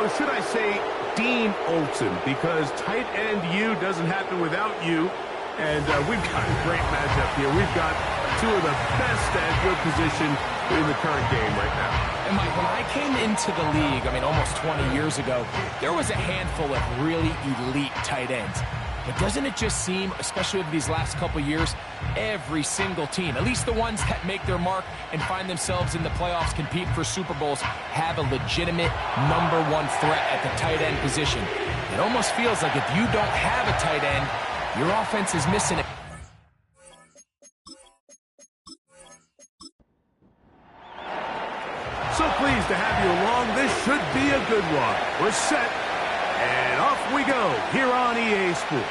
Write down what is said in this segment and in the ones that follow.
Or should I say Dean Olsen, because tight end U doesn't happen without you. And we've got a great matchup here. We've got two of the best at your position in the current game right now. And Mike, when I came into the league, almost 20 years ago, there was a handful of really elite tight ends. But doesn't it just seem, especially over these last couple years, every single team, at least the ones that make their mark and find themselves in the playoffs, compete for Super Bowls, have a legitimate #1 threat at the tight end position. It almost feels like if you don't have a tight end, your offense is missing it. So pleased to have you along. This should be a good one. We're set, and off we go here on EA Sports.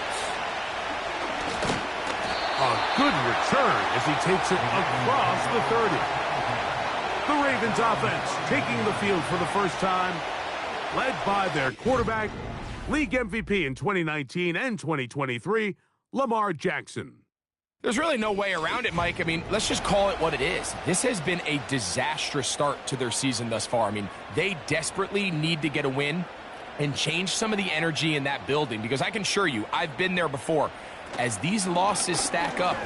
A good return as he takes it across the 30. The Ravens offense taking the field for the first time, led by their quarterback, league MVP in 2019 and 2023, Lamar Jackson. There's really no way around it, Mike. Let's just call it what it is. This has been a disastrous start to their season thus far. They desperately need to get a win and change some of the energy in that building, because I can assure you, I've been there before. As these losses stack up,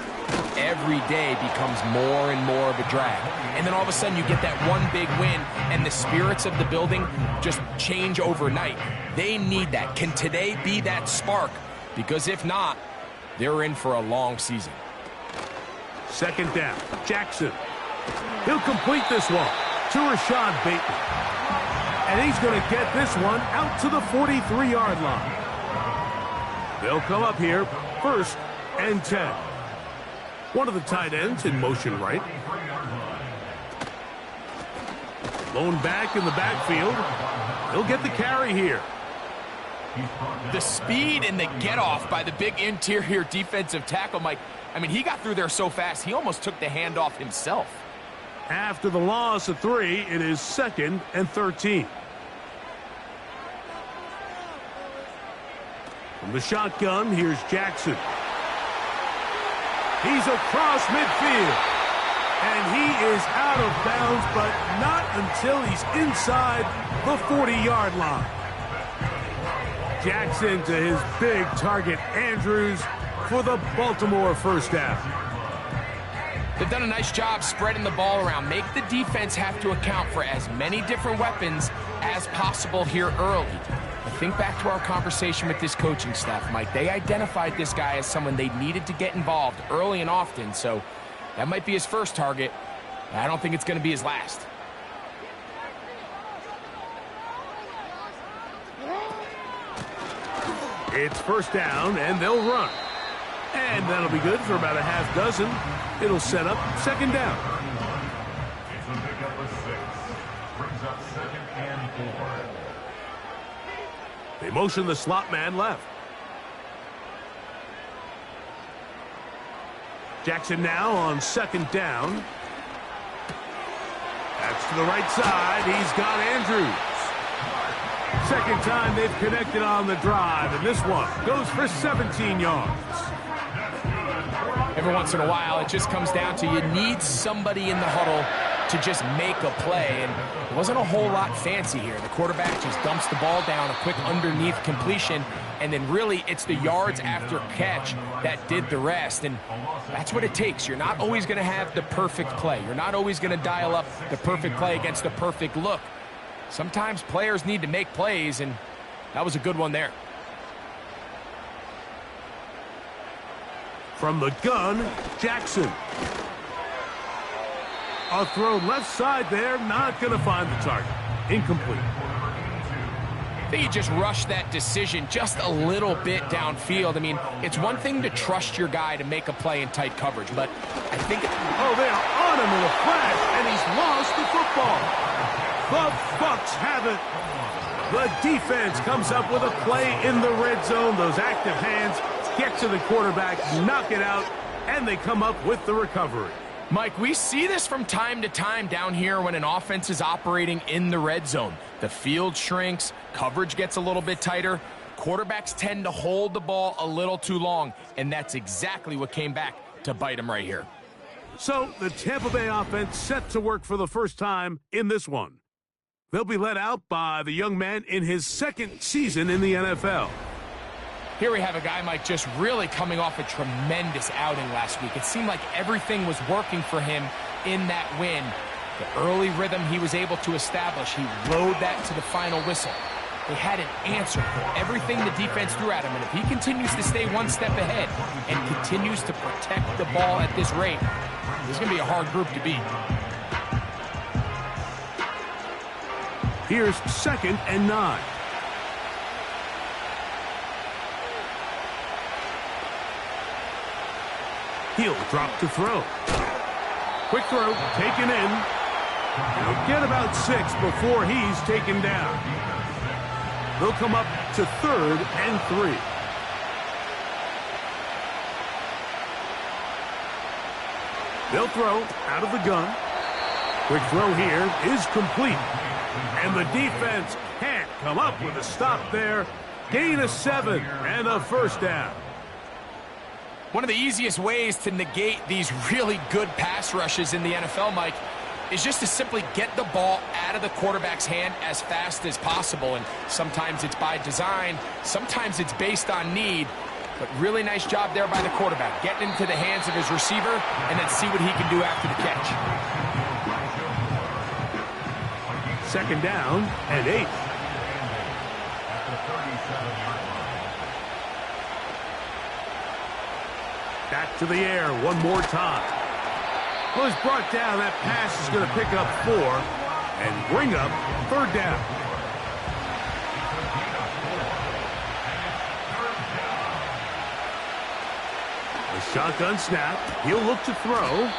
every day becomes more and more of a drag. And then all of a sudden you get that one big win, and the spirits of the building just change overnight. They need that. Can today be that spark? Because if not, they're in for a long season. Second down, Jackson. He'll complete this one to Rashad Bateman. And he's going to get this one out to the 43-yard line. They'll come up here, 1st and 10. One of the tight ends in motion right. Lone back in the backfield. He'll get the carry here. The speed and the get-off by the big interior defensive tackle, Mike. He got through there so fast, he almost took the handoff himself. After the loss of 3, it is 2nd and 13. From the shotgun, here's Jackson. He's across midfield. And he is out of bounds, but not until he's inside the 40-yard line. Jackson to his big target, Andrews, for the Baltimore first down. They've done a nice job spreading the ball around. Make the defense have to account for as many different weapons as possible here early. But think back to our conversation with this coaching staff, Mike. They identified this guy as someone they needed to get involved early and often, so that might be his first target. I don't think it's going to be his last. It's 1st down, and they'll run. And that'll be good for about a half dozen. It'll set up 2nd down. They motion the slot man left. Jackson now on 2nd down. That's to the right side. He's got Andrews. Second time they've connected on the drive, and this one goes for 17 yards. Every once in a while, it just comes down to you need somebody in the huddle to just make a play, and it wasn't a whole lot fancy here. The quarterback just dumps the ball down, a quick underneath completion, and then really it's the yards after catch that did the rest, and that's what it takes. You're not always going to have the perfect play. You're not always going to dial up the perfect play against the perfect look. Sometimes players need to make plays, and that was a good one there. From the gun, Jackson. A throw left side there, not going to find the target. Incomplete. I think he just rushed that decision just a little bit downfield. It's one thing to trust your guy to make a play in tight coverage, but I think... Oh, they are on him with a flash, and he's lost the football. The Bucs have it. The defense comes up with a play in the red zone. Those active hands get to the quarterback, knock it out, and they come up with the recovery. Mike, we see this from time to time down here when an offense is operating in the red zone. The field shrinks, coverage gets a little bit tighter, quarterbacks tend to hold the ball a little too long, and that's exactly what came back to bite them right here. So the Tampa Bay offense set to work for the first time in this one. They'll be let out by the young man in his second season in the NFL. Here we have a guy, Mike, just really coming off a tremendous outing last week. It seemed like everything was working for him in that win. The early rhythm he was able to establish, he rode that to the final whistle. They had an answer for everything the defense threw at him, and if he continues to stay one step ahead and continues to protect the ball at this rate, this is going to be a hard group to beat. Here's 2nd and 9. He'll drop to throw. Quick throw, taken in. He'll get about 6 before he's taken down. They'll come up to 3rd and 3. They'll throw out of the gun. Quick throw here is complete. And the defense can't come up with a stop there. Gain of 7 and a first down. One of the easiest ways to negate these really good pass rushes in the NFL, Mike, is just to simply get the ball out of the quarterback's hand as fast as possible. And sometimes it's by design, sometimes it's based on need. But really nice job there by the quarterback, getting into the hands of his receiver and then see what he can do after the catch. 2nd down and 8. Back to the air one more time. Well, it's brought down. That pass is going to pick up 4 and bring up 3rd down. A shotgun snap. He'll look to throw.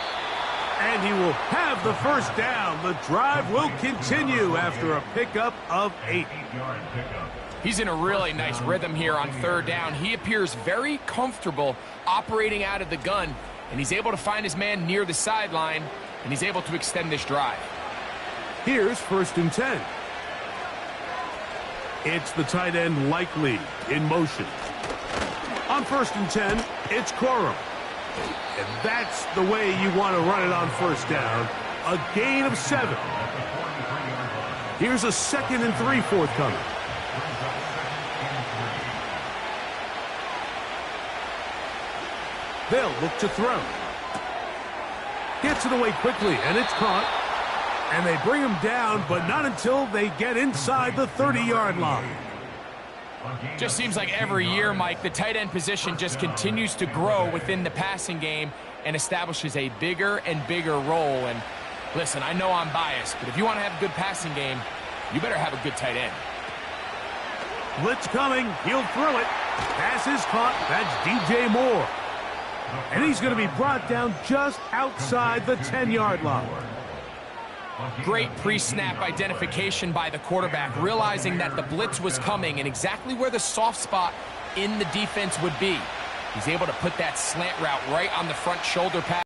And he will have the first down. The drive will continue after a pickup of 8. He's in a really nice rhythm here on 3rd down. He appears very comfortable operating out of the gun, and he's able to find his man near the sideline, and he's able to extend this drive. Here's 1st and 10. It's the tight end Likely in motion. On 1st and 10, it's Corum. And that's the way you want to run it on 1st down. A gain of 7. Here's a 2nd and 3 forthcoming. They'll look to throw. Gets it away quickly, and it's caught. And they bring him down, but not until they get inside the 30-yard line. Just seems like every year, Mike, the tight end position just continues to grow within the passing game and establishes a bigger and bigger role. And listen, I know I'm biased, but if you want to have a good passing game, you better have a good tight end. Blitz coming. He'll throw it. Pass is caught. That's DJ Moore. And he's going to be brought down just outside the 10-yard line. Great pre-snap identification by the quarterback, realizing that the blitz was coming and exactly where the soft spot in the defense would be. He's able to put that slant route right on the front shoulder pass.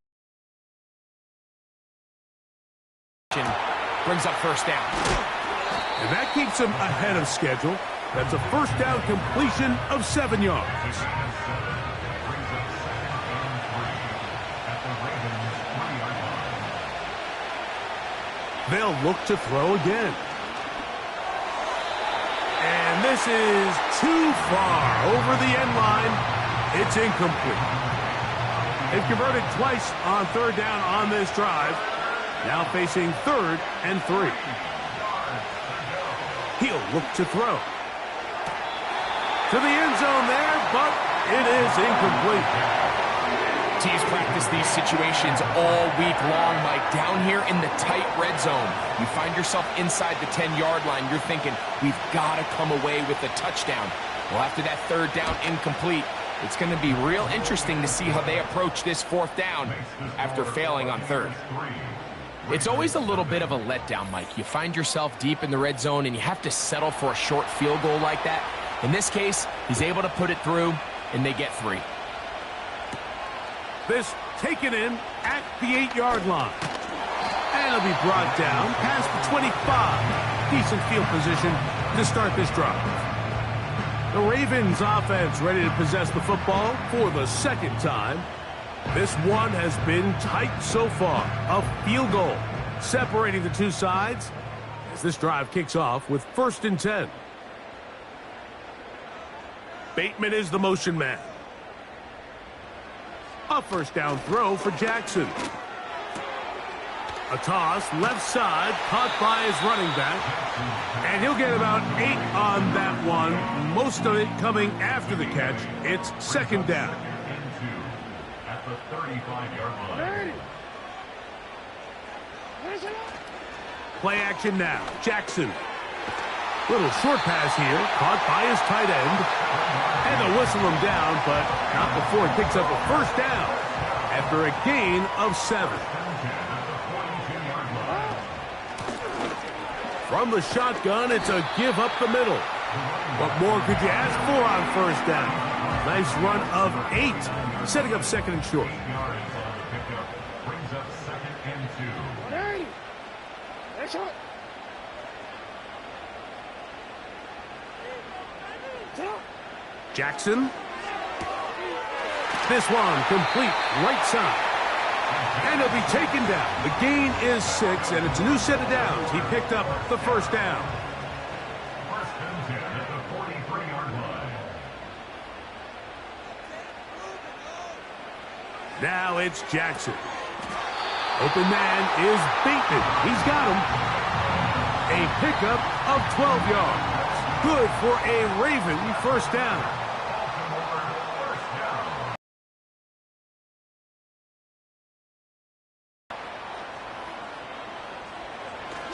Brings up 1st down. And that keeps him ahead of schedule. That's a 1st down completion of 7 yards. They'll look to throw again. And this is too far over the end line. It's incomplete. They've converted twice on 3rd down on this drive. Now facing 3rd and 3. He'll look to throw. To the end zone there, but it is incomplete. Teams practice these situations all week long, Mike. Down here in the tight red zone, you find yourself inside the 10-yard line. You're thinking, we've got to come away with a touchdown. Well, after that 3rd down incomplete, it's going to be real interesting to see how they approach this 4th down after failing on 3rd. It's always a little bit of a letdown, Mike. You find yourself deep in the red zone, and you have to settle for a short field goal like that. In this case, he's able to put it through, and they get 3. This taken in at the 8-yard line. And it'll be brought down past the 25. Decent field position to start this drive. The Ravens offense ready to possess the football for the 2nd time. This one has been tight so far. A field goal separating the two sides. as this drive kicks off with 1st and 10. Bateman is the motion man. A 1st down throw for Jackson. A toss, left side, caught by his running back. And he'll get about 8 on that one. Most of it coming after the catch. It's 2nd down. At the 35-yard line. Play action now. Jackson. Little short pass here, caught by his tight end. And they'll whistle him down, but not before he picks up a 1st down after a gain of 7. From the shotgun, it's a give up the middle. What more could you ask for on 1st down? Nice run of 8, setting up 2nd and short. Brings up 2nd and 2. Jackson. This one complete right side. And he'll be taken down. The gain is 6, and it's a new set of downs. He picked up the 1st down. 1st and 10 at the 43-yard line. Now it's Jackson. Open man is Bateman. He's got him. A pickup of 12 yards. Good for a Raven 1st down.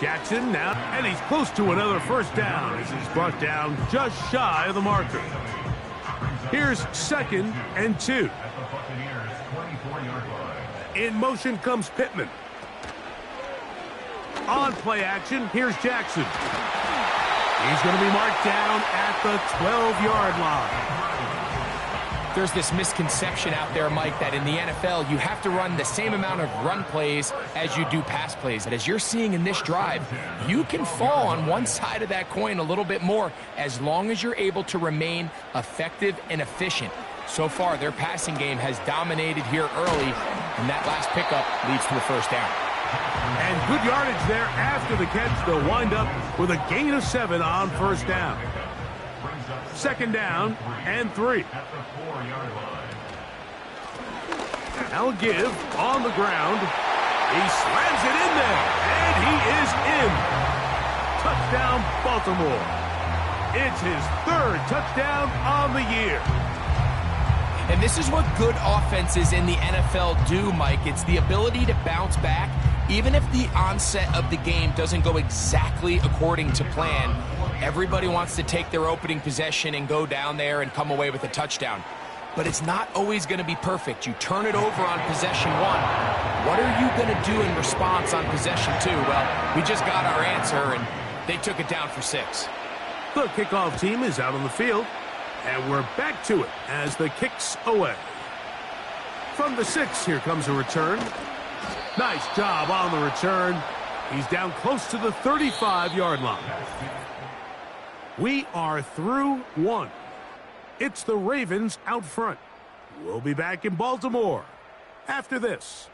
Jackson now, and he's close to another 1st down as he's brought down just shy of the marker. Here's 2nd and 2. At the Buccaneers 24-yard line. In motion comes Pittman. On play action, here's Jackson. He's going to be marked down at the 12-yard line. There's this misconception out there, Mike, that in the NFL, you have to run the same amount of run plays as you do pass plays. And as you're seeing in this drive, you can fall on one side of that coin a little bit more as long as you're able to remain effective and efficient. So far, their passing game has dominated here early, and that last pickup leads to a 1st down. And good yardage there after the catch. They'll wind up with a gain of 7 on 1st down. 2nd down and 3. At the 4-yard line. Now give on the ground. He slams it in there, and he is in. Touchdown, Baltimore. It's his 3rd touchdown on the year. And this is what good offenses in the NFL do, Mike. It's the ability to bounce back, even if the onset of the game doesn't go exactly according to plan. Everybody wants to take their opening possession and go down there and come away with a touchdown. But it's not always going to be perfect. You turn it over on possession 1. What are you going to do in response on possession 2? Well, we just got our answer, and they took it down for 6. The kickoff team is out on the field, and we're back to it as the kick's away. From the 6, here comes a return. Nice job on the return. He's down close to the 35-yard line. We are through 1. It's the Ravens out front. We'll be back in Baltimore after this.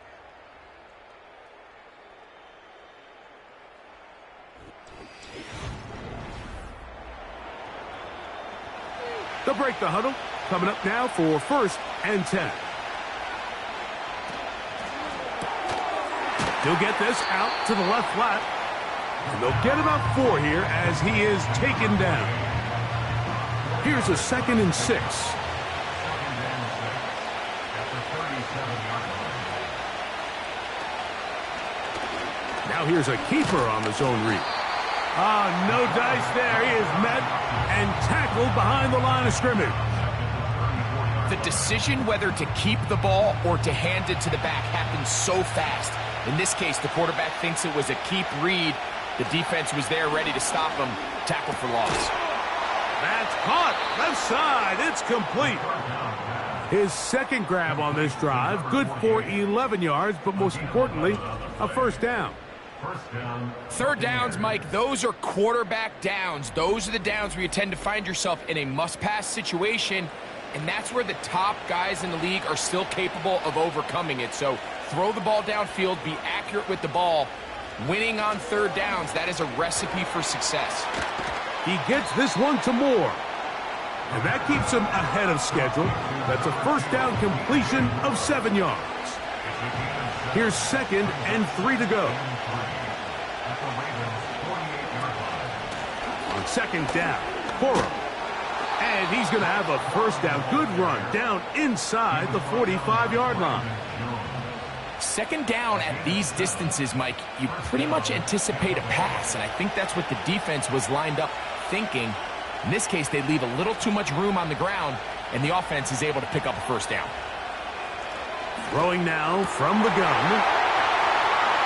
They'll break the huddle. Coming up now for 1st and 10. He'll get this out to the left flat. And they'll get about 4 here as he is taken down. Here's a 2nd and 6. Now here's a keeper on the zone read. No dice there. He is met and tackled behind the line of scrimmage. The decision whether to keep the ball or to hand it to the back happens so fast. In this case, the quarterback thinks it was a keep read. The defense was there ready to stop him. Tackle for loss. That's caught. Left side. It's complete. His 2nd grab on this drive. Good for 11 yards, but most importantly, a 1st down. 3rd downs, Mike, those are quarterback downs. Those are the downs where you tend to find yourself in a must-pass situation, and that's where the top guys in the league are still capable of overcoming it. So throw the ball downfield, be accurate with the ball, Winning on third downs, that is a recipe for success. He gets this one to Moore. And that keeps him ahead of schedule. That's a first down completion of 7 yards. Here's 2nd and 3 to go. On 2nd down, Coro. And he's going to have a first down. Good run down inside the 45-yard line. 2nd down at these distances, Mike, you pretty much anticipate a pass, and I think that's what the defense was lined up thinking. In this case, they leave a little too much room on the ground, and the offense is able to pick up a first down. Throwing now from the gun.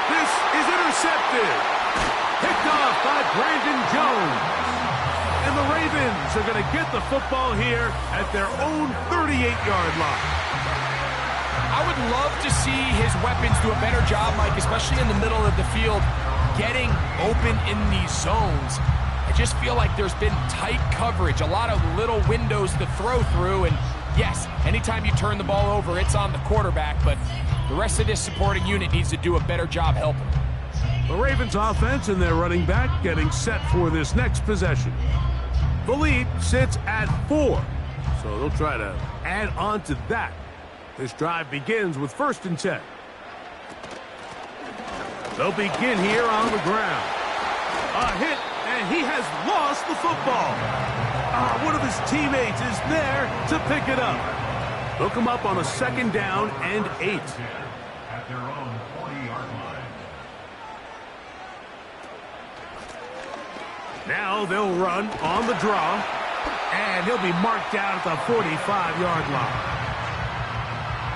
This is intercepted. Picked off by Brandon Jones. And the Ravens are going to get the football here at their own 38-yard line. I would love to see his weapons do a better job, Mike, especially in the middle of the field, getting open in these zones. I just feel like there's been tight coverage, a lot of little windows to throw through, and yes, anytime you turn the ball over, it's on the quarterback, but the rest of this supporting unit needs to do a better job helping. The Ravens offense and their running back getting set for this next possession. The lead sits at 4, so they'll try to add on to that. This drive begins with 1st and 10. They'll begin here on the ground. A hit, and he has lost the football. One of his teammates is there to pick it up. They'll come up on a 2nd down and 8. At their own 40-yard line. Now they'll run on the draw, and he'll be marked down at the 45-yard line.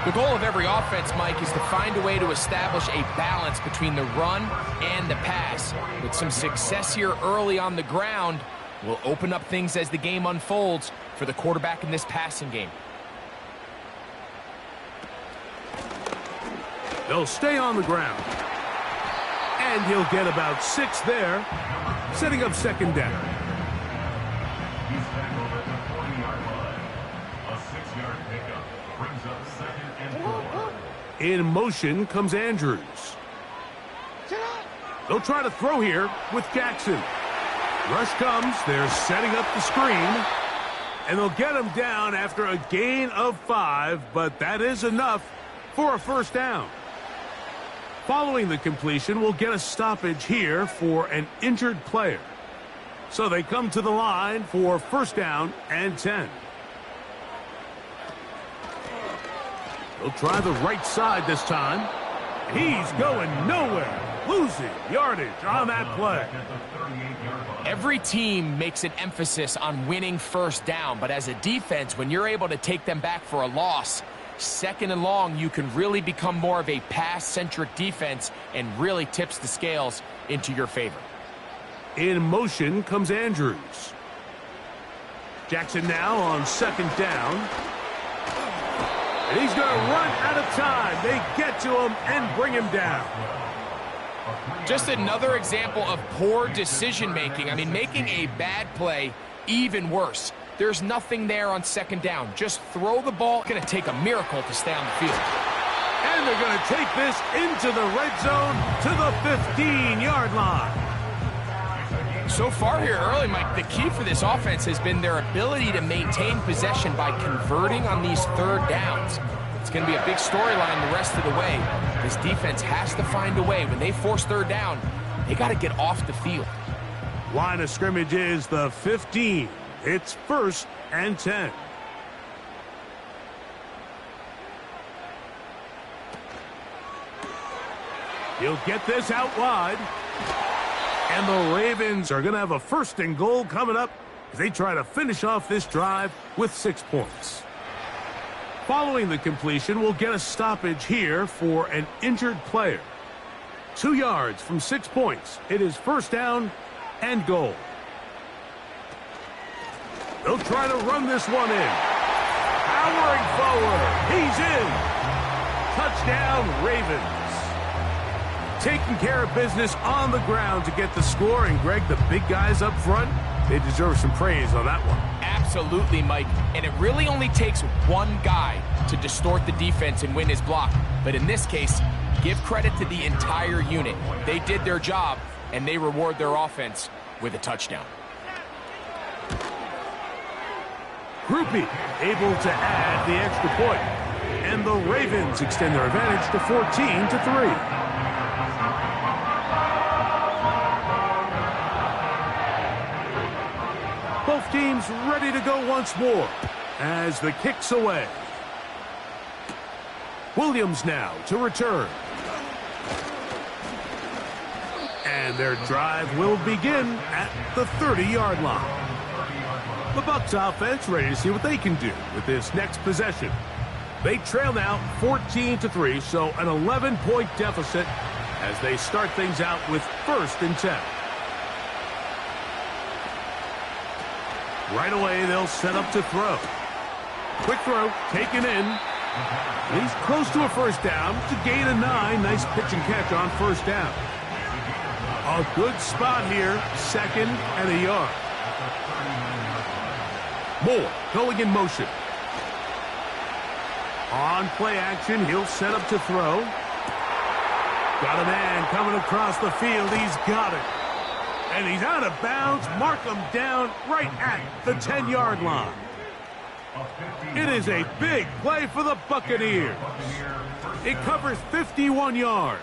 The goal of every offense, Mike, is to find a way to establish a balance between the run and the pass. With some success here early on the ground, will open up things as the game unfolds for the quarterback in this passing game. They'll stay on the ground. And he'll get about 6 there, setting up 2nd down. He's tackled at the 40-yard line. A 6-yard pickup brings up 2nd and 4. In motion comes Andrews. They'll try to throw here with Jackson. Rush comes, they're setting up the screen, and they'll get him down after a gain of 5, but that is enough for a first down. Following the completion, we'll get a stoppage here for an injured player. So they come to the line for 1st down and 10. They'll try the right side this time. He's going nowhere. Losing yardage on that play. Every team makes an emphasis on winning first down, but as a defense, when you're able to take them back for a loss, 2nd and long, you can really become more of a pass-centric defense and really tips the scales into your favor. In motion comes Andrews. Jackson now on 2nd down. And he's going to run out of time. They get to him and bring him down. Just another example of poor decision-making. I mean, making a bad play even worse. There's nothing there on 2nd down. Just throw the ball. It's going to take a miracle to stay on the field. And they're going to take this into the red zone to the 15-yard line. So far here early, Mike, the key for this offense has been their ability to maintain possession by converting on these 3rd downs. It's going to be a big storyline the rest of the way. This defense has to find a way. When they force 3rd down, they got to get off the field. Line of scrimmage is the 15. It's 1st and 10. He'll get this out wide. And the Ravens are going to have a 1st and goal coming up as they try to finish off this drive with 6 points. Following the completion, we'll get a stoppage here for an injured player. 2 yards from 6 points. It is 1st down and goal. They'll try to run this one in. Powering forward. He's in. Touchdown, Ravens. Taking care of business on the ground to get the score. And, Greg, the big guys up front, they deserve some praise on that one. Absolutely, Mike. And it really only takes one guy to distort the defense and win his block. But in this case, Give credit to the entire unit. They did their job, and they reward their offense with a touchdown. Groupie able to add the extra point. And the Ravens extend their advantage to 14-3. Both teams ready to go once more as the kick's away. Williams now to return. And their drive will begin at the 30-yard line. The Bucs offense ready to see what they can do with this next possession. They trail now 14-3, so an 11-point deficit as they start things out with 1st and 10. Right away, they'll set up to throw. Quick throw, taken in. He's close to a first down to gain a 9. Nice pitch and catch on first down. A good spot here, 2nd and a yard. Moore going in motion. On play action, he'll set up to throw. Got a man coming across the field. He's got it. And he's out of bounds. Mark him down right at the 10-yard line. It is a big play for the Buccaneers. It covers 51 yards.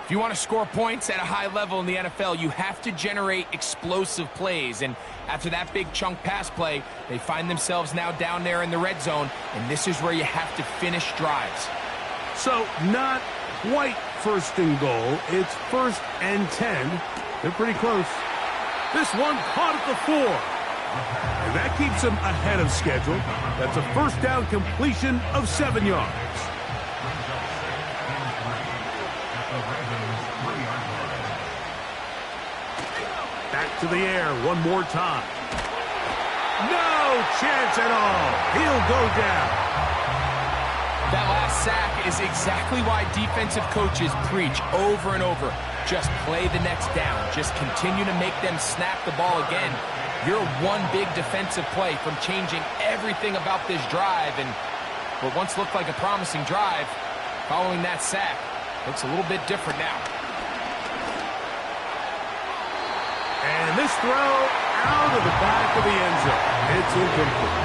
If you want to score points at a high level in the NFL, you have to generate explosive plays. And after that big chunk pass play, they find themselves now down there in the red zone, and this is where you have to finish drives. So not quite 1st and goal. It's 1st and 10. They're pretty close. This one caught at the 4. And that keeps them ahead of schedule. That's a first down completion of 7 yards. Back to the air one more time. No chance at all. He'll go down. That last sack is exactly why defensive coaches preach over and over. Just play the next down. Just continue to make them snap the ball again. You're one big defensive play from changing everything about this drive. And what once looked like a promising drive, following that sack, looks a little bit different now. And this throw out of the back of the end zone. It's incomplete.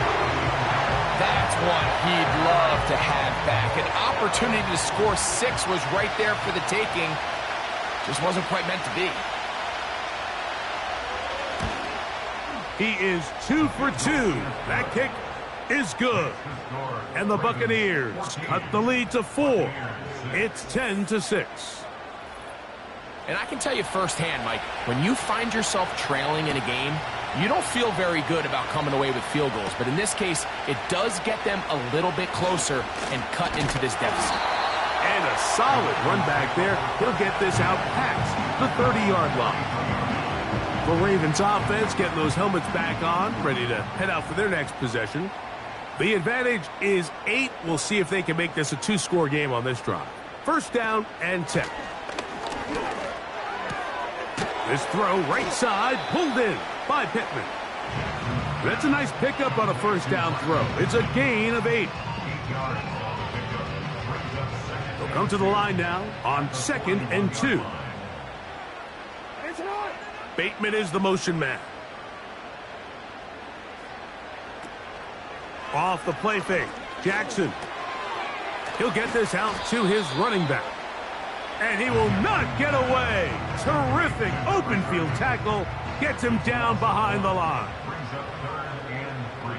That's one he'd love to have back. An opportunity to score 6 was right there for the taking. Just wasn't quite meant to be. He is 2 for 2. That kick is good. And the Buccaneers cut the lead to 4. It's 10-6. And I can tell you firsthand, Mike, when you find yourself trailing in a game, you don't feel very good about coming away with field goals. But in this case, it does get them a little bit closer and cut into this deficit. And a solid run back there. He'll get this out past the 30-yard line. The Ravens offense getting those helmets back on, ready to head out for their next possession. The advantage is 8. We'll see if they can make this a 2-score game on this drive. First down and 10. This throw right side, pulled in by Pittman. That's a nice pickup on a first down throw. It's a gain of 8. They'll come to the line now on 2nd and 2. Bateman is the motion man. Off the play fake, Jackson. He'll get this out to his running back. And he will not get away. Terrific open field tackle. Gets him down behind the line. Brings up 3rd and 3.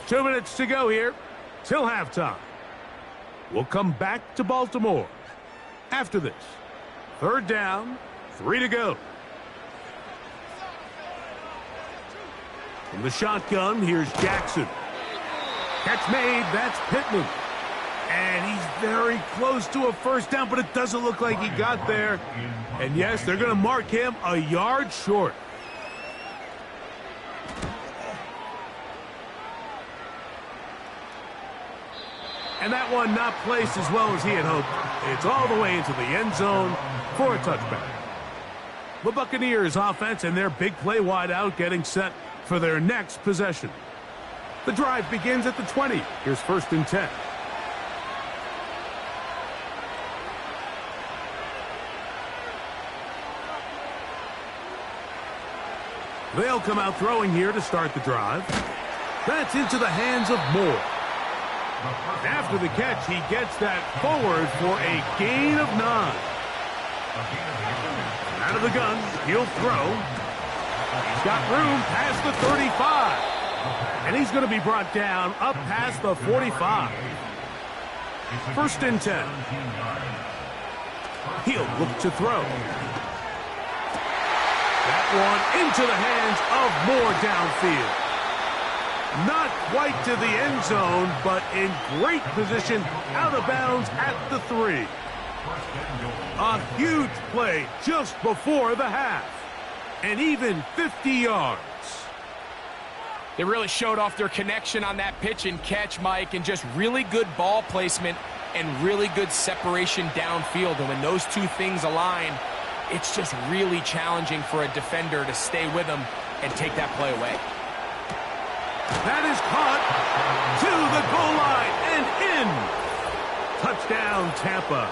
Two minutes to go here till halftime. We'll come back to Baltimore after this. 3rd down, 3 to go. From the shotgun, here's Jackson. Catch made, that's Pittman. And he's very close to a first down, but it doesn't look like he got there. And yes, they're going to mark him a yard short. And that one not placed as well as he had hoped. It's all the way into the end zone for a touchback. The Buccaneers offense and their big play wideout getting set for their next possession. The drive begins at the 20. Here's 1st and 10. They'll come out throwing here to start the drive. That's into the hands of Moore. After the catch, he gets that forward for a gain of 9. Out of the gun, he'll throw. He's got room past the 35. And he's going to be brought down up past the 45. 1st and 10. He'll look to throw. That one into the hands of Moore downfield. Not quite to the end zone, but in great position out of bounds at the 3. A huge play just before the half. And even 50 yards. They really showed off their connection on that pitch and catch, Mike, and just really good ball placement and really good separation downfield. And when those two things align, it's just really challenging for a defender to stay with them and take that play away. That is caught to the goal line and in. Touchdown, Tampa.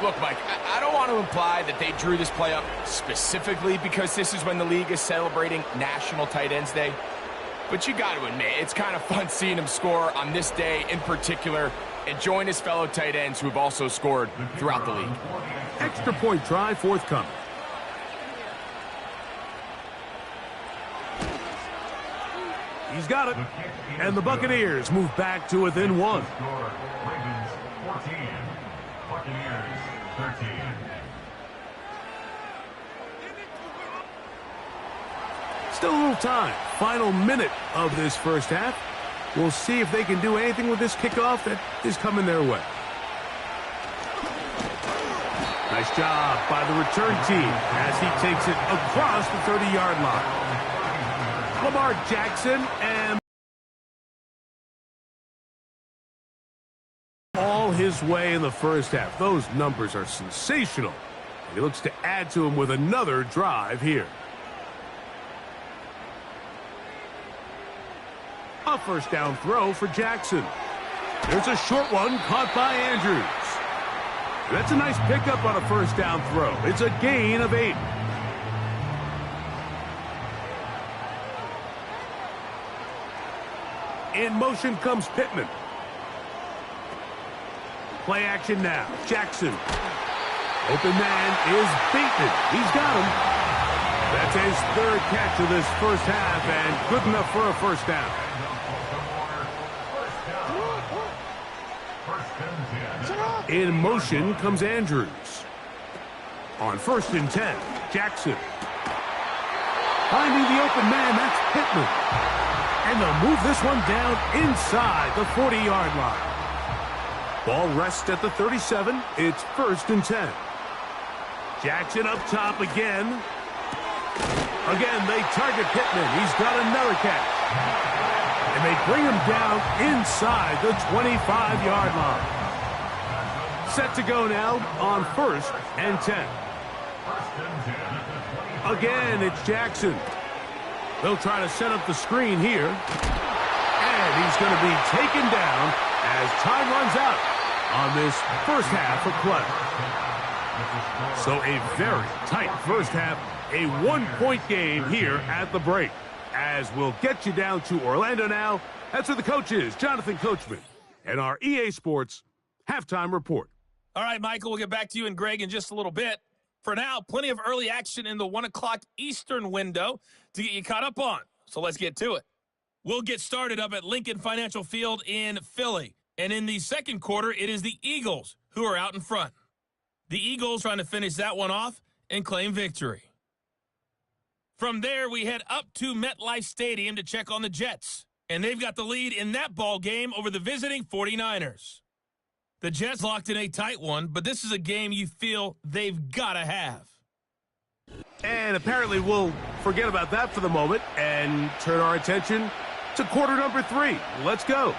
Look, Mike, I don't want to imply that they drew this play up specifically because this is when the league is celebrating National Tight Ends Day. But you got to admit, it's kind of fun seeing him score on this day in particular and join his fellow tight ends who have also scored throughout the league. Extra point try forthcoming. He's got it. And the Buccaneers move back to within 1. Ravens 14, Buccaneers 13. Still a little time. Final minute of this first half. We'll see if they can do anything with this kickoff that is coming their way. Nice job by the return team as he takes it across the 30-yard line. Lamar Jackson and all his way in the first half. Those numbers are sensational. And he looks to add to him with another drive here. A first down throw for Jackson. There's a short one caught by Andrews. That's a nice pickup on a first down throw. It's a gain of 8. In motion comes Pittman. Play action now. Jackson. Open man is Bateman. He's got him. That's his 3rd catch of this first half and good enough for a first down. In motion comes Andrews. On 1st and 10, Jackson. Finding the open man, that's Pittman. And they'll move this one down inside the 40-yard line. Ball rests at the 37. It's 1st and 10. Jackson up top again. Again, they target Pittman. He's got another catch. And they bring him down inside the 25-yard line. Set to go now on 1st and 10. Again, it's Jackson. They'll try to set up the screen here. And he's going to be taken down as time runs out on this first half of play. So a very tight first half, a 1-point game here at the break. As we'll get you down to Orlando now. That's where the coach is, Jonathan Coachman, and our EA Sports halftime report. All right, Michael, we'll get back to you and Greg in just a little bit. For now, plenty of early action in the 1 o'clock Eastern window to get you caught up on. So let's get to it. We'll get started up at Lincoln Financial Field in Philly. And in the second quarter, it is the Eagles who are out in front. The Eagles trying to finish that one off and claim victory. From there, we head up to MetLife Stadium to check on the Jets. And they've got the lead in that ball game over the visiting 49ers. The Jets locked in a tight one, but this is a game you feel they've got to have. And apparently we'll forget about that for the moment and turn our attention to quarter number 3. Let's go.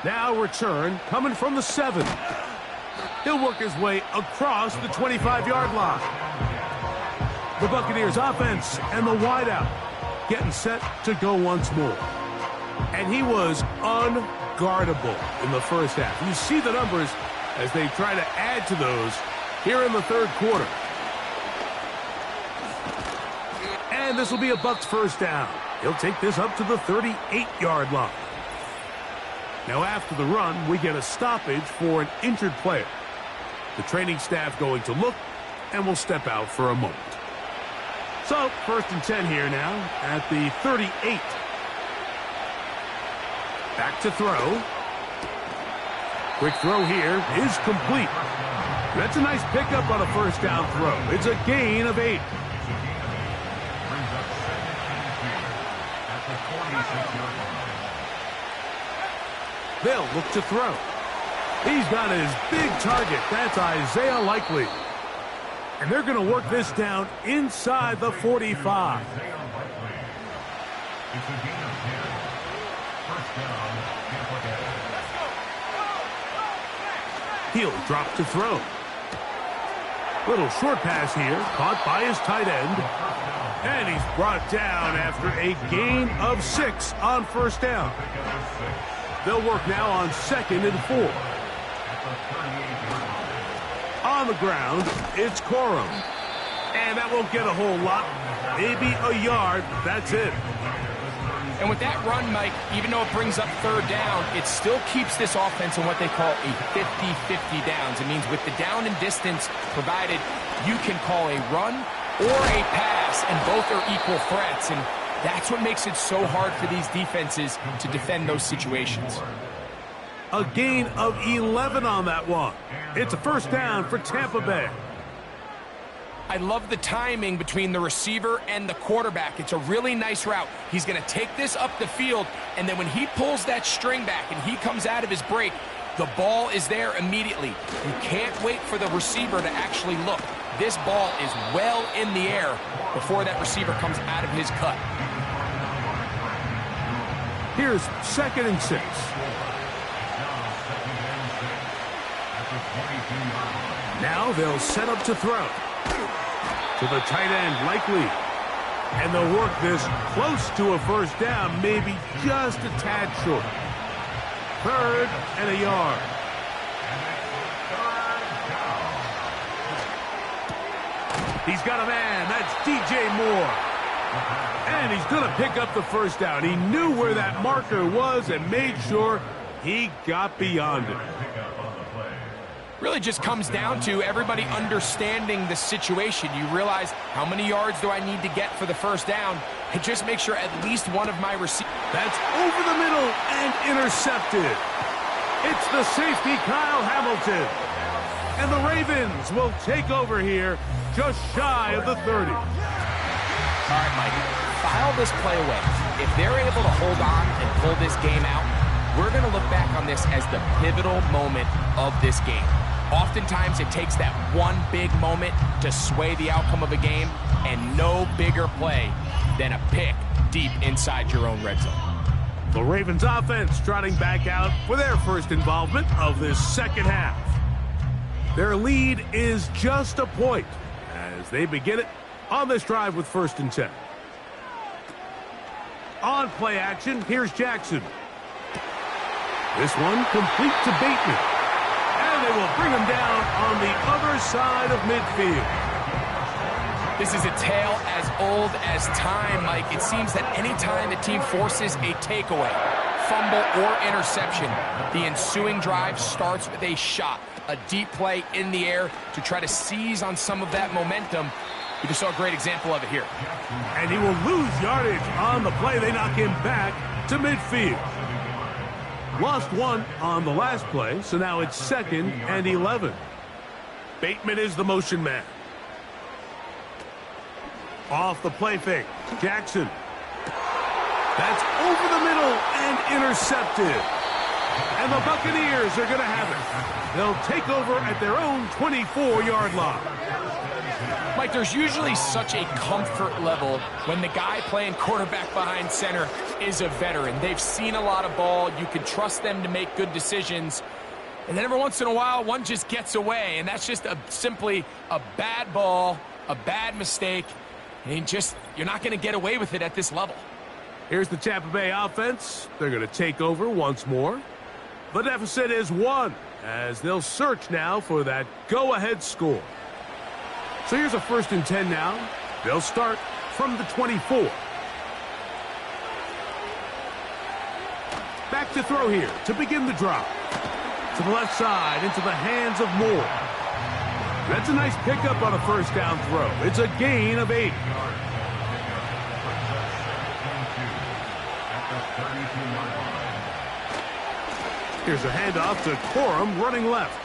Now return coming from the 7. He'll work his way across the 25-yard line. The Buccaneers offense and the wideout getting set to go once more. And he was unguardable in the first half. You see the numbers as they try to add to those here in the third quarter. And this will be a Bucs first down. He'll take this up to the 38-yard line. Now after the run, we get a stoppage for an injured player. The training staff going to look and will step out for a moment. So, 1st and 10 here now at the 38. Back to throw. Quick throw here is complete. That's a nice pickup on a first down throw. It's a gain of 8. They'll look to throw. He's got his big target. That's Isaiah Likely. And they're going to work this down inside the 45. He'll drop to throw. Little short pass here, caught by his tight end. And he's brought down after a gain of 6 on first down. They'll work now on 2nd and 4. On the ground, it's Corum. And that won't get a whole lot. Maybe a yard. That's it. And with that run, Mike, even though it brings up 3rd down, it still keeps this offense in what they call a 50-50 downs. It means with the down and distance provided, you can call a run or a pass, and both are equal threats. And that's what makes it so hard for these defenses to defend those situations. A gain of 11 on that one. It's a first down for Tampa Bay. I love the timing between the receiver and the quarterback. It's a really nice route. He's going to take this up the field, and then when he pulls that string back and he comes out of his break, the ball is there immediately. You can't wait for the receiver to actually look. This ball is well in the air before that receiver comes out of his cut. Here's 2nd and 6. Now they'll set up to throw. To the tight end, Likely. And they'll work this close to a first down, maybe just a tad short. 3rd and a yard. He's got a man. That's DJ Moore. And he's going to pick up the first down. He knew where that marker was and made sure he got beyond it. Really just comes down to everybody understanding the situation. You realize how many yards do I need to get for the first down, and just make sure at least one of my receivers. That's over the middle and intercepted. It's the safety, Kyle Hamilton. And the Ravens will take over here just shy of the 30. All right, Mike, file this play away. If they're able to hold on and pull this game out, we're going to look back on this as the pivotal moment of this game. Oftentimes, it takes that one big moment to sway the outcome of a game, and no bigger play than a pick deep inside your own red zone. The Ravens offense trotting back out for their first involvement of this second half. Their lead is just a point as they begin it on this drive with 1st and 10. On play action, here's Jackson. This one complete to Bateman. And they will bring him down on the other side of midfield. This is a tale as old as time, Mike. It seems that any time the team forces a takeaway, fumble, or interception, the ensuing drive starts with a shot, a deep play in the air to try to seize on some of that momentum. We just saw a great example of it here. And he will lose yardage on the play. They knock him back to midfield. Lost 1 on the last play, so now it's 2nd and 11. Bateman is the motion man. Off the play fake, Jackson. That's over the middle and intercepted. And the Buccaneers are going to have it. They'll take over at their own 24-yard line. Mike, there's usually such a comfort level when the guy playing quarterback behind center is a veteran. They've seen a lot of ball. You can trust them to make good decisions. And then every once in a while, one just gets away, and that's just simply a bad ball, a bad mistake, and you're not going to get away with it at this level. Here's the Tampa Bay offense. They're going to take over once more. The deficit is 1, as they'll search now for that go-ahead score. So here's a 1st and 10 now. They'll start from the 24. Back to throw here to begin the drive. To the left side, into the hands of Moore. That's a nice pickup on a 1st down throw. It's a gain of 8. Here's a handoff to Corum running left.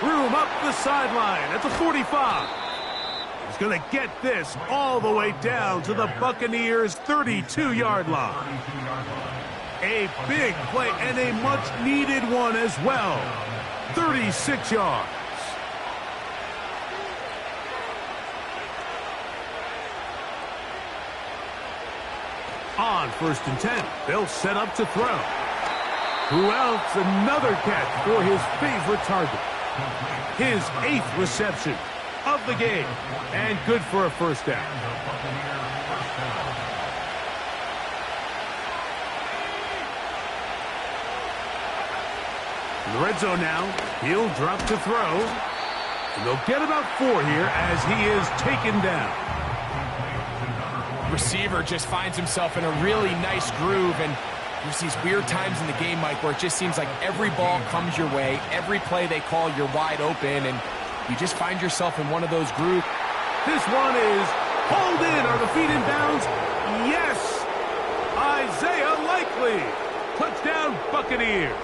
Room up the sideline at the 45. He's going to get this all the way down to the Buccaneers' 32-yard line. A big play and a much-needed one as well. 36 yards. On 1st and 10, they'll set up to throw. Who else? Another catch for his favorite target. His 8th reception of the game. And good for a 1st down. In the red zone now, he'll drop to throw. And they'll get about 4 here as he is taken down. Receiver just finds himself in a really nice groove, and there's these weird times in the game, Mike, where it just seems like every ball comes your way. Every play they call, you're wide open, and you just find yourself in one of those grooves. This one is pulled in. Are the feet in bounds? Yes! Isaiah Likely. Touchdown, Buccaneers.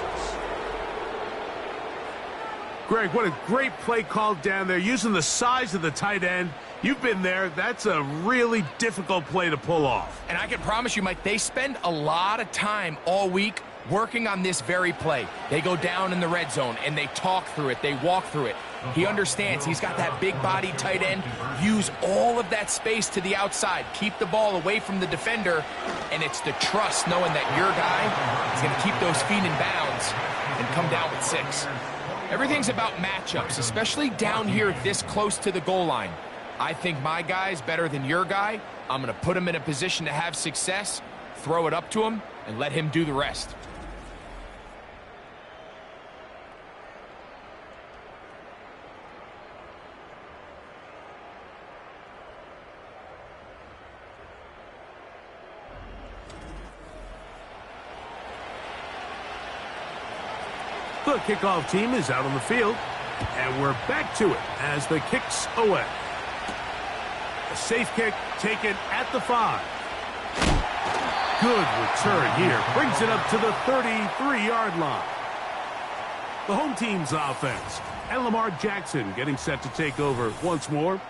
Greg, what a great play called down there, using the size of the tight end. You've been there. That's a really difficult play to pull off. And I can promise you, Mike, they spend a lot of time all week working on this very play. They go down in the red zone, and they talk through it. They walk through it. He understands he's got that big-body tight end. Use all of that space to the outside. Keep the ball away from the defender, and it's the trust knowing that your guy is going to keep those feet in bounds and come down with 6. Everything's about matchups, especially down here this close to the goal line. I think my guy's better than your guy. I'm going to put him in a position to have success, throw it up to him, and let him do the rest. The kickoff team is out on the field, and we're back to it as the kick's away. A safe kick taken at the 5. Good return here. Brings it up to the 33-yard line. The home team's offense. And Lamar Jackson getting set to take over once more.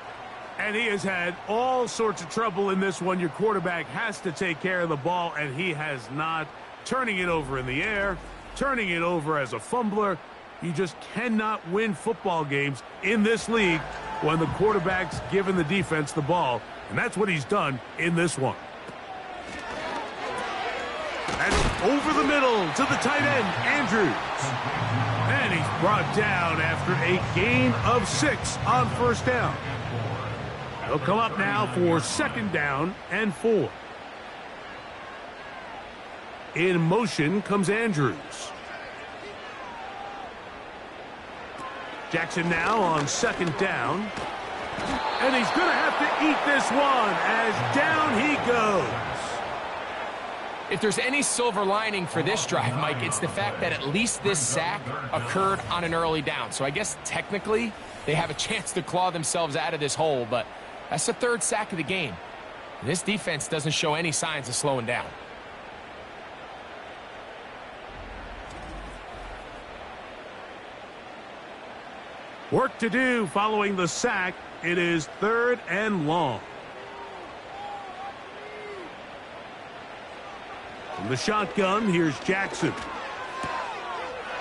And he has had all sorts of trouble in this one. Your quarterback has to take care of the ball, and he has not. Turning it over in the air. Turning it over as a fumbler. You just cannot win football games in this league when the quarterback's giving the defense the ball. And that's what he's done in this one. And over the middle to the tight end, Andrews. And he's brought down after a gain of 6 on 1st down. He'll come up now for 2nd down and 4. In motion comes Andrews. Jackson now on 2nd down. And he's going to have to eat this one as down he goes. If there's any silver lining for this drive, Mike, it's the fact that at least this sack occurred on an early down. So I guess technically they have a chance to claw themselves out of this hole, but that's the 3rd sack of the game. This defense doesn't show any signs of slowing down. Work to do following the sack. It is 3rd and long. From the shotgun, here's Jackson.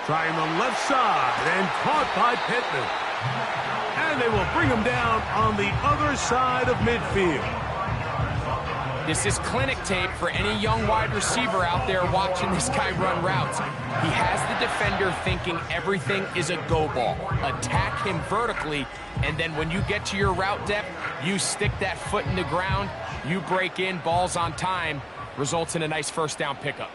Trying the left side and caught by Pittman. And they will bring him down on the other side of midfield. This is clinic tape for any young wide receiver out there watching this guy run routes. He has the defender thinking everything is a go ball. Attack him vertically, and then when you get to your route depth, you stick that foot in the ground, you break in, balls on time, results in a nice first down pickup.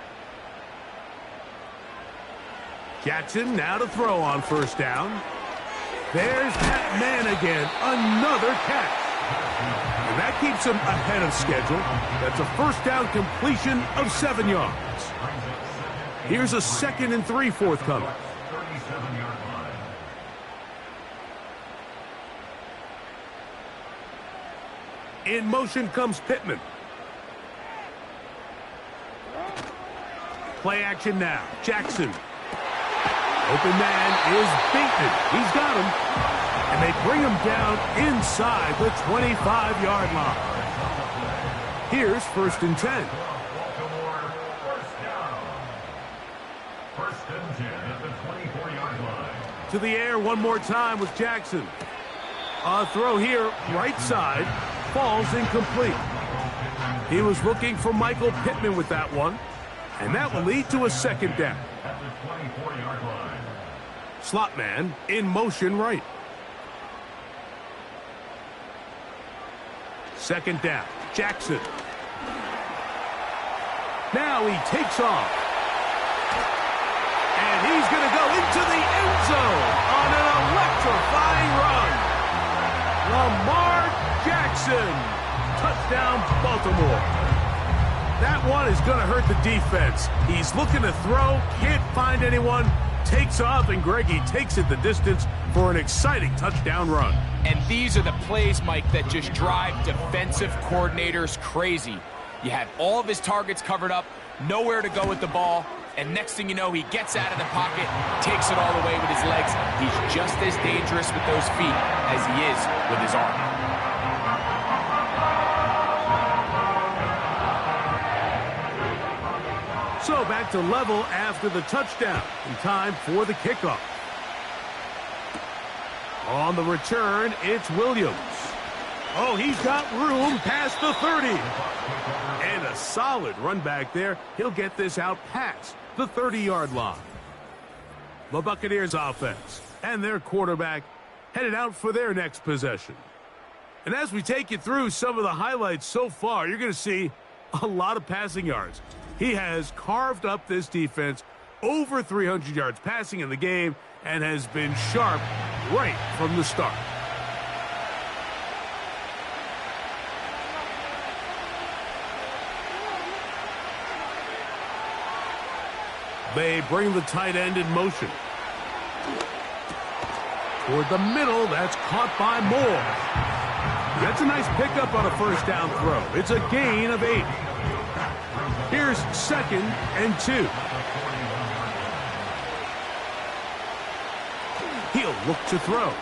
Jackson now to throw on first down. There's that man again, another catch. And that keeps him ahead of schedule. That's a first down completion of 7 yards. Here's a 2nd and 3 forthcoming. In motion comes Pittman. Play action now. Jackson. Open man is Bateman. He's got him. And they bring him down inside the 25-yard line. Here's 1st and 10. Baltimore, first down. 1st and 10 at the 24-yard line. To the air one more time with Jackson. A throw here, right side, falls incomplete. He was looking for Michael Pittman with that one. And that will lead to a 2nd down. At the 24-yard line. Slot man in motion right. 2nd down. Jackson. Now he takes off. And he's going to go into the end zone on an electrifying run. Lamar Jackson. Touchdown, Baltimore. That one is going to hurt the defense. He's looking to throw, can't find anyone, takes off, and Greggy takes it the distance for an exciting touchdown run. And these are the plays, Mike, that just drive defensive coordinators crazy. You have all of his targets covered up, nowhere to go with the ball, and next thing you know, he gets out of the pocket, takes it all the way with his legs. He's just as dangerous with those feet as he is with his arm. So back to level after the touchdown. In time for the kickoff. On the return, it's Williams. Oh, he's got room past the 30. And a solid run back there. He'll get this out past the 30-yard line. The Buccaneers offense and their quarterback headed out for their next possession. And as we take you through some of the highlights so far, you're going to see a lot of passing yards. He has carved up this defense, over 300 yards passing in the game, and has been sharp right from the start. They bring the tight end in motion. Toward the middle, that's caught by Moore. That's a nice pickup on a first down throw. It's a gain of 8. Here's 2nd and 2. He'll look to throw.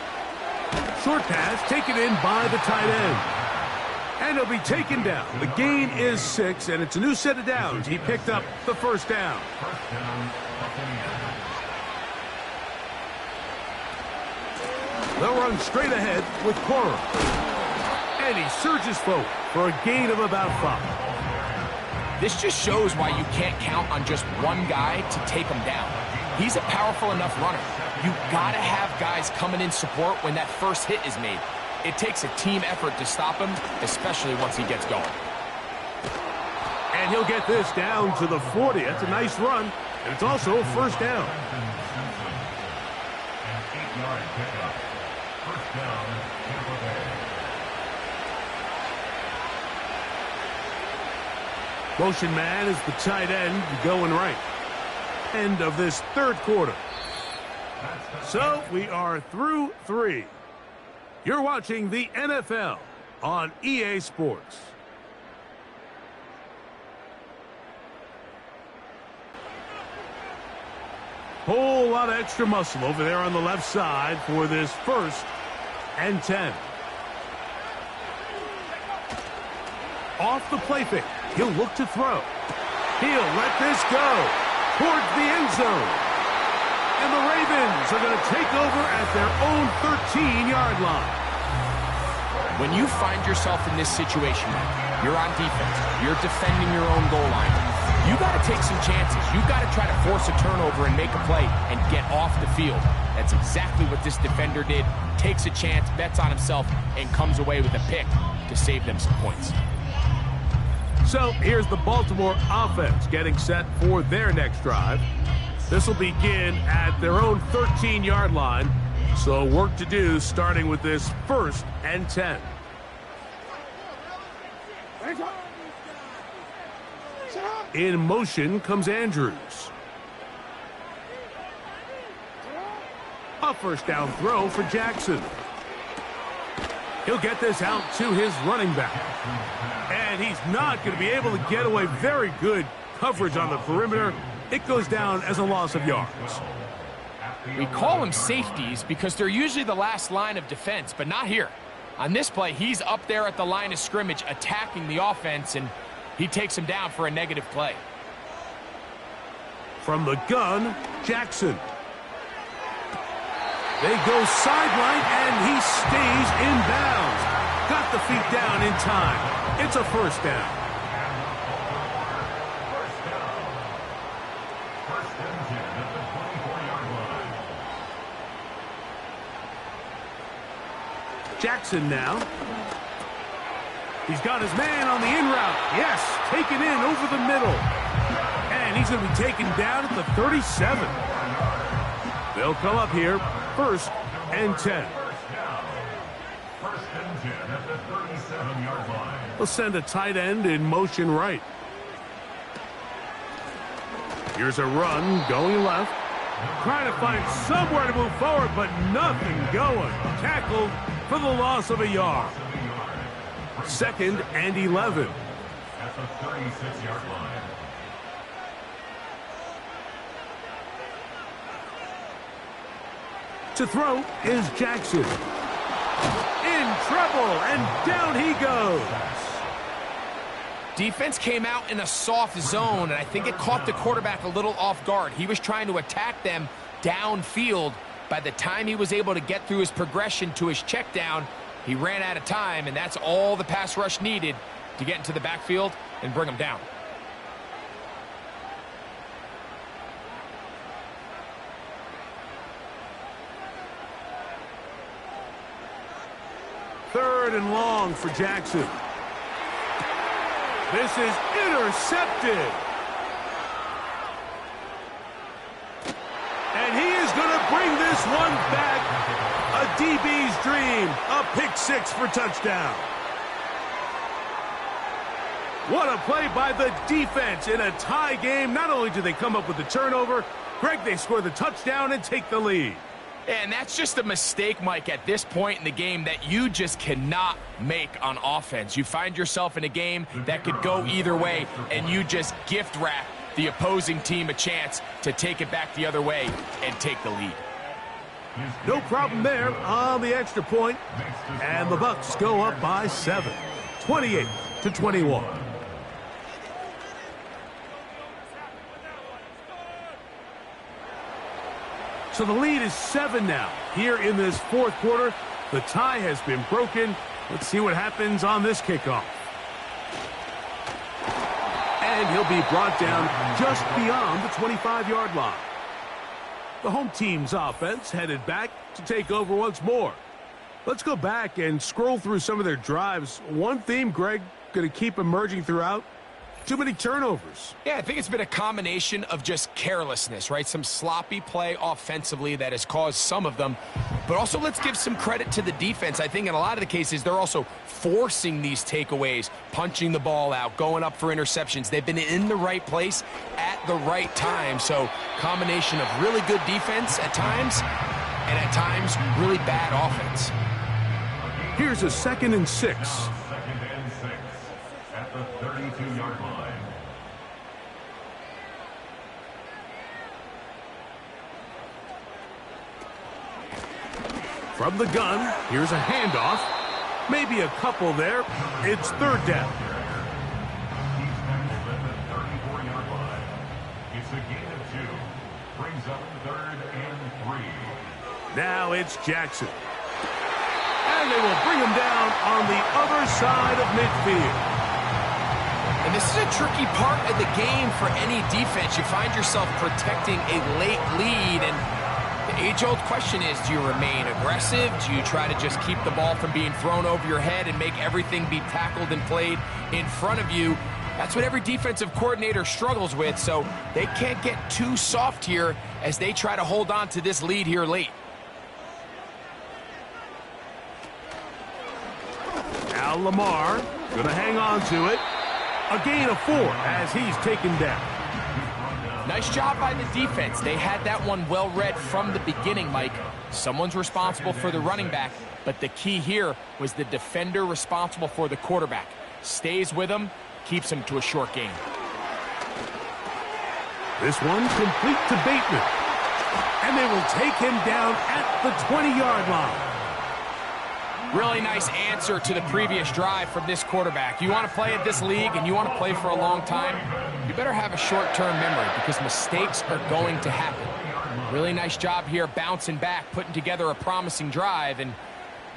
Short pass taken in by the tight end. And he'll be taken down. The gain is 6, and it's a new set of downs. He picked up the first down. They'll run straight ahead with Cora. And he surges forward for a gain of about 5. This just shows why you can't count on just one guy to take him down. He's a powerful enough runner. You gotta have guys coming in support when that first hit is made. It takes a team effort to stop him, especially once he gets going. And he'll get this down to the 40. That's a nice run, and it's also a first down. An 8-yard pickup. First down, Tampa Bay. Motion man is the tight end going right. End of this 3rd quarter. So we are through 3. You're watching the NFL on EA Sports. Whole lot of extra muscle over there on the left side for this 1st and 10. Off the play fake. He'll look to throw. He'll let this go towards the end zone. And the Ravens are going to take over at their own 13-yard line. When you find yourself in this situation, You're on defense. You're defending your own goal line. You got to take some chances. You got to try to force a turnover and make a play and get off the field. That's exactly what this defender did. Takes a chance, bets on himself, and comes away with a pick to save them some points. So here's the Baltimore offense getting set for their next drive. This will begin at their own 13-yard line. So work to do starting with this 1st and 10. In motion comes Andrews. A first down throw for Jackson. He'll get this out to his running back. And he's not going to be able to get away. Very good coverage on the perimeter. It goes down as a loss of yards. We call them safeties because they're usually the last line of defense, but not here. On this play, he's up there at the line of scrimmage attacking the offense, and he takes him down for a negative play. From the gun, Jackson. They go sideline, and he stays in bounds. Got the feet down in time. It's a first down. Jackson now. He's got his man on the in route. Yes, taken in over the middle. And he's going to be taken down at the 37. They'll come up here, 1st and 10. First and 10 at the 37-yard line. They'll send a tight end in motion right. Here's a run going left. Trying to find somewhere to move forward, but nothing going. Tackled for the loss of a yard. 2nd and 11. At the 36-yard line. To throw is Jackson. In trouble, and down he goes. Defense came out in a soft zone, and I think it caught the quarterback a little off guard. He was trying to attack them downfield. By the time he was able to get through his progression to his check down, he ran out of time, and that's all the pass rush needed to get into the backfield and bring him down. Third and long for Jackson. This is intercepted. And he is going to bring this one back. A DB's dream. A pick six for touchdown. What a play by the defense in a tie game. Not only do they come up with the turnover, Greg, they score the touchdown and take the lead. And that's just a mistake, Mike, at this point in the game that you just cannot make on offense. You find yourself in a game that could go either way, and you just gift wrap the opposing team a chance to take it back the other way and take the lead. No problem there on the extra point, and the Bucs go up by 7, 28-21. So the lead is 7 now. Here in this fourth quarter, the tie has been broken. Let's see what happens on this kickoff. And he'll be brought down just beyond the 25-yard line. The home team's offense headed back to take over once more. Let's go back and scroll through some of their drives. One theme, Greg, going to keep emerging throughout. Too many turnovers. Yeah, I think it's been a combination of just carelessness, right? Some sloppy play offensively that has caused some of them. But also, let's give some credit to the defense. I think in a lot of the cases, they're also forcing these takeaways, punching the ball out, going up for interceptions. They've been in the right place at the right time. So, combination of really good defense at times, and at times, really bad offense. Here's a 2nd and 6. 2nd and 6 at the 32-yard line. From the gun, here's a handoff. Maybe a couple there. It's 3rd down. He's tackled at the 34-yard line. It's a gain of 2. Brings up 3rd and 3. Now it's Jackson. And they will bring him down on the other side of midfield. And this is a tricky part of the game for any defense. You find yourself protecting a late lead, and the age-old question is, do you remain aggressive? Do you try to just keep the ball from being thrown over your head and make everything be tackled and played in front of you? That's what every defensive coordinator struggles with, so they can't get too soft here as they try to hold on to this lead here late. Now Lamar going to hang on to it. A gain of 4 as he's taken down. Nice job by the defense. They had that one well read from the beginning, Mike. Someone's responsible for the running back, but the key here was the defender responsible for the quarterback. Stays with him, keeps him to a short gain. This one complete to Bateman. And they will take him down at the 20-yard line. Really nice answer to the previous drive from this quarterback. You want to play at this league and you want to play for a long time, you better have a short-term memory because mistakes are going to happen. Really nice job here bouncing back, putting together a promising drive, and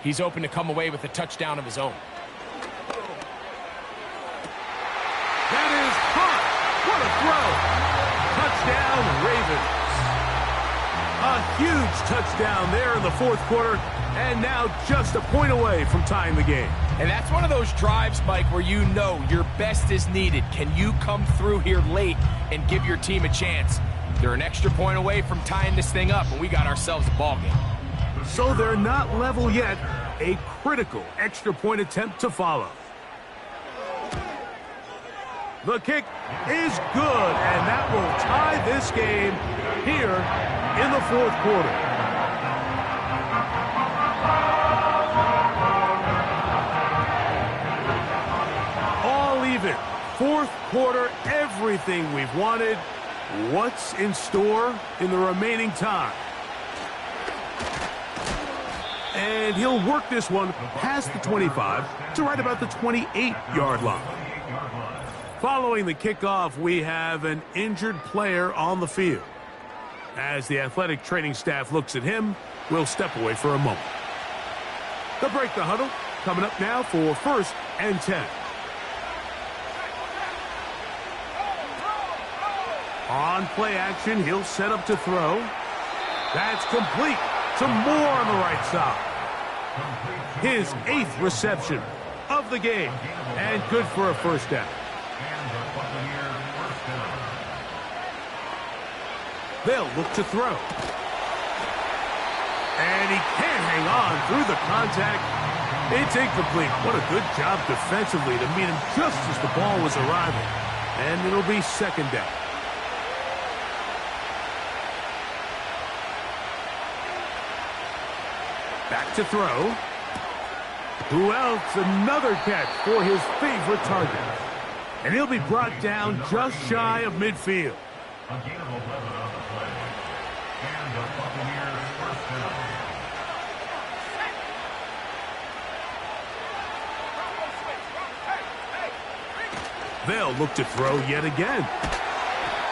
he's open to come away with a touchdown of his own. That is hot. What a throw. Touchdown, Ravens. A huge touchdown there in the fourth quarter, and now just a point away from tying the game. And that's one of those drives, Mike, where you know your best is needed. Can you come through here late and give your team a chance? They're an extra point away from tying this thing up, and we got ourselves a ball game. So they're not level yet. A critical extra point attempt to follow. The kick is good, and that will tie this game here in the fourth quarter. All even. Fourth quarter, everything we've wanted. What's in store in the remaining time? And he'll work this one past the 25 to right about the 28-yard line. Following the kickoff, we have an injured player on the field. As the athletic training staff looks at him, we'll step away for a moment. They'll break the huddle. Coming up now for 1st and 10. On play action, he'll set up to throw. That's complete to Moore on the right side. His 8th reception of the game, and good for a first down. They'll look to throw. And he can't hang on through the contact. It's incomplete. What a good job defensively to meet him just as the ball was arriving. And it'll be 2nd down. Back to throw. Who else? Another catch for his favorite target. And he'll be brought down just shy of midfield. A gain of 11 on the play. And the Buccaneers first down. They'll look to throw yet again.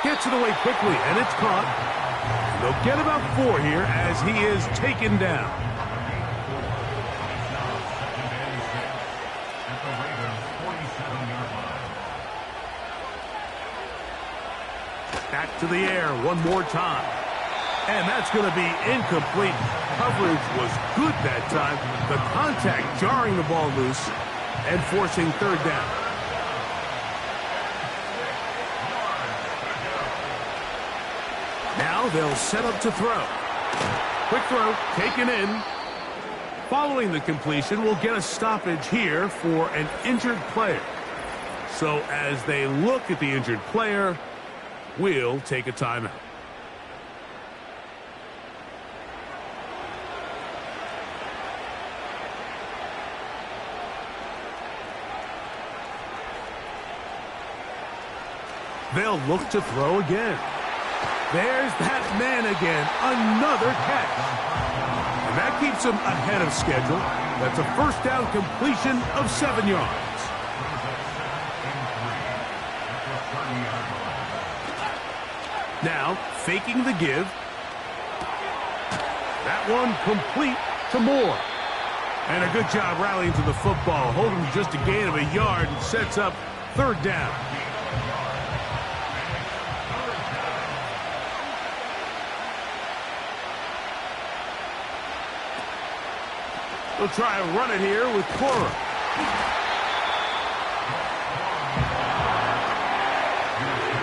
Gets it away quickly, and it's caught. They'll get about 4 here as he is taken down. Back to the air one more time. And that's going to be incomplete. Coverage was good that time. The contact jarring the ball loose and forcing 3rd down. Now they'll set up to throw. Quick throw, taken in. Following the completion, we'll get a stoppage here for an injured player. So as they look at the injured player, we'll take a timeout. They'll look to throw again. There's that man again. Another catch. And that keeps him ahead of schedule. That's a first down completion of 7 yards. Now, faking the give. That one complete to Moore. And a good job rallying to the football. Holding just a gain of a yard and sets up third down. They'll try and run it here with Cora.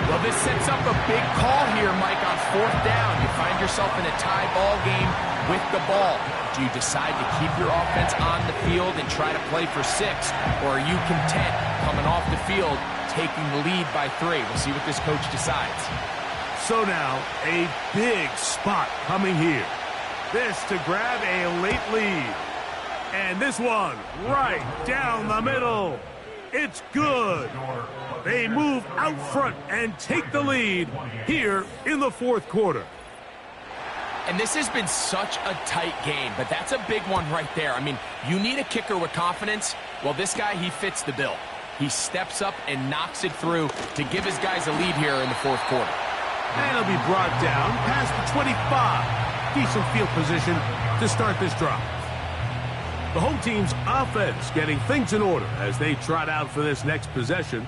Well, this sets up a big call here, Mike, on fourth down. You find yourself in a tie ball game with the ball. Do you decide to keep your offense on the field and try to play for 6? Or are you content coming off the field, taking the lead by 3? We'll see what this coach decides. So now, a big spot coming here. This to grab a late lead. And this one right down the middle. It's good. They move out front and take the lead here in the fourth quarter. And this has been such a tight game, but that's a big one right there. I mean, you need a kicker with confidence. Well, this guy, he fits the bill. He steps up and knocks it through to give his guys a lead here in the fourth quarter. And he'll be brought down past the 25. Decent field position to start this drive. The home team's offense getting things in order as they trot out for this next possession.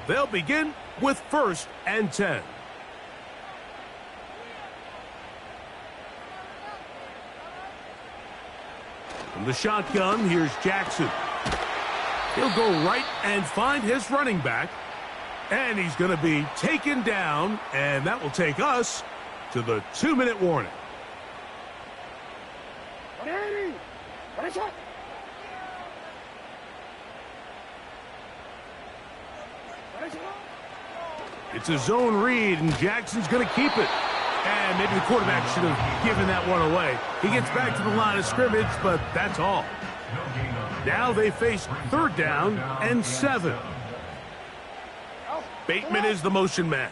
They'll begin with 1st and 10. From the shotgun, here's Jackson. He'll go right and find his running back. And he's going to be taken down, and that will take us to the 2-minute warning. It's a zone read, and Jackson's going to keep it. And maybe the quarterback should have given that one away. He gets back to the line of scrimmage, but that's all. Now they face 3rd down and 7. Bateman is the motion man.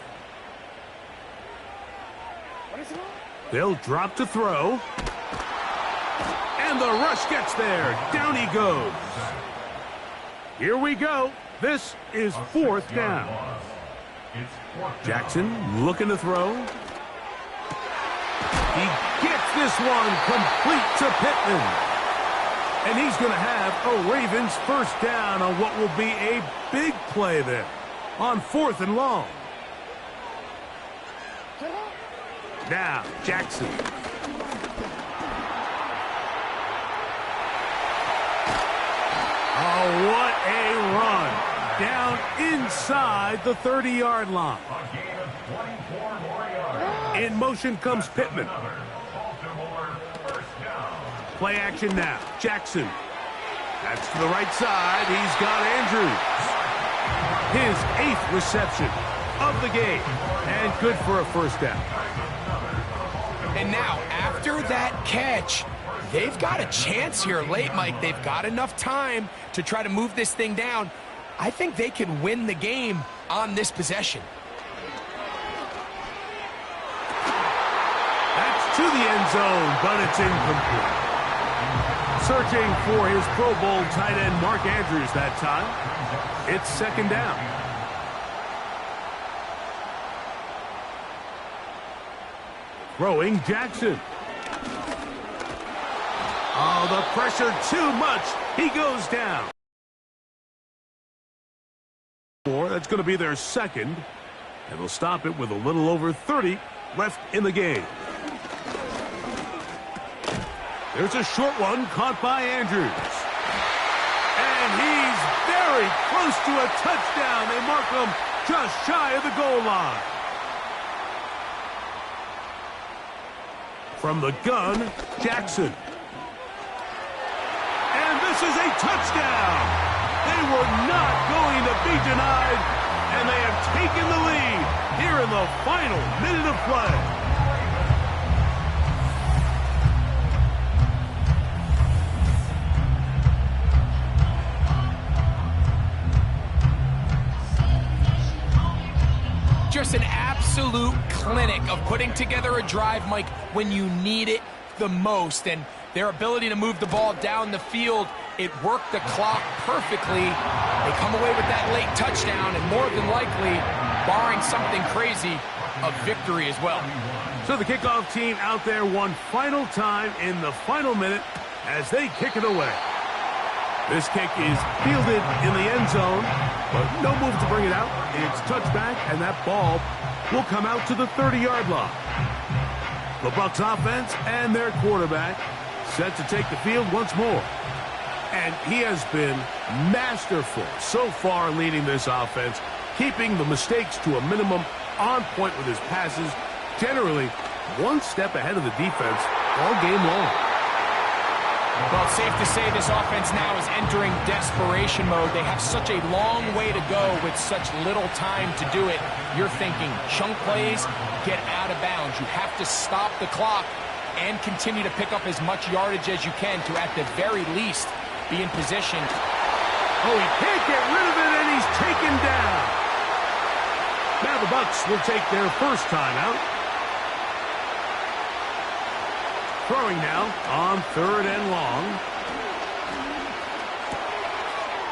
They'll drop to throw. And the rush gets there. Down he goes. Here we go. This is 4th down. Jackson looking to throw. He gets this one complete to Pittman. And he's going to have a Ravens first down on what will be a big play there on 4th and long. Now, Jackson. Oh, what a run. Down inside the 30-yard line. In motion comes Pittman. Play action now. Jackson. That's to the right side. He's got Andrews. His 8th reception of the game. And good for a first down. And now, after that catch, they've got a chance here late, Mike. They've got enough time to try to move this thing down. I think they can win the game on this possession. That's to the end zone, but it's incomplete. Searching for his Pro Bowl tight end Mark Andrews that time. It's 2nd down. Throwing Jackson. Oh, the pressure too much. He goes down. That's going to be their 2nd. And they'll stop it with a little over 30 left in the game. There's a short one caught by Andrews. And he's very close to a touchdown. They mark him just shy of the goal line. From the gun, Jackson. And this is a touchdown. They were not going to be denied, and they have taken the lead here in the final minute of play. Just an absolute clinic of putting together a drive, Mike, when you need it the most. And their ability to move the ball down the field, it worked the clock perfectly. They come away with that late touchdown, and more than likely, barring something crazy, a victory as well. So the kickoff team out there one final time in the final minute as they kick it away. This kick is fielded in the end zone, but no move to bring it out. It's touchback, and that ball will come out to the 30-yard line. The Bucs offense and their quarterback set to take the field once more. And he has been masterful so far leading this offense, keeping the mistakes to a minimum, on point with his passes, generally one step ahead of the defense all game long. Well, it's safe to say this offense now is entering desperation mode. They have such a long way to go with such little time to do it. You're thinking chunk plays, get out of bounds. You have to stop the clock and continue to pick up as much yardage as you can to, at the very least, be in position. Oh, he can't get rid of it, and he's taken down. Now the Bucs will take their first timeout. Throwing now on 3rd and long.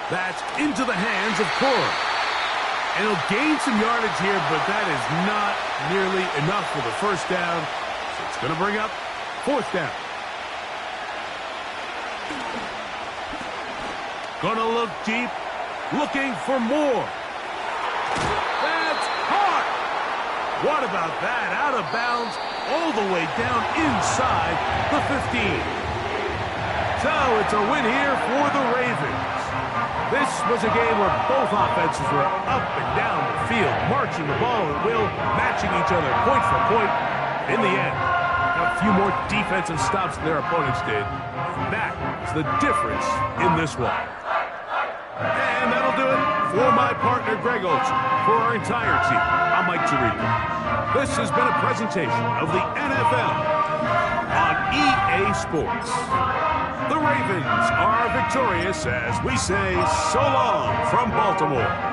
That's into the hands of Cora. And he'll gain some yardage here, but that is not nearly enough for the first down. So it's going to bring up 4th down. Gonna look deep, looking for more. That's caught. What about that? Out of bounds, all the way down inside the 15. So it's a win here for the Ravens. This was a game where both offenses were up and down the field, marching the ball at will, matching each other point for point. In the end, got a few more defensive stops than their opponents did. That is the difference in this one. And that'll do it for my partner, Greg Olson. For our entire team, I'm Mike Tirico. This has been a presentation of the NFL on EA Sports. The Ravens are victorious as we say so long from Baltimore.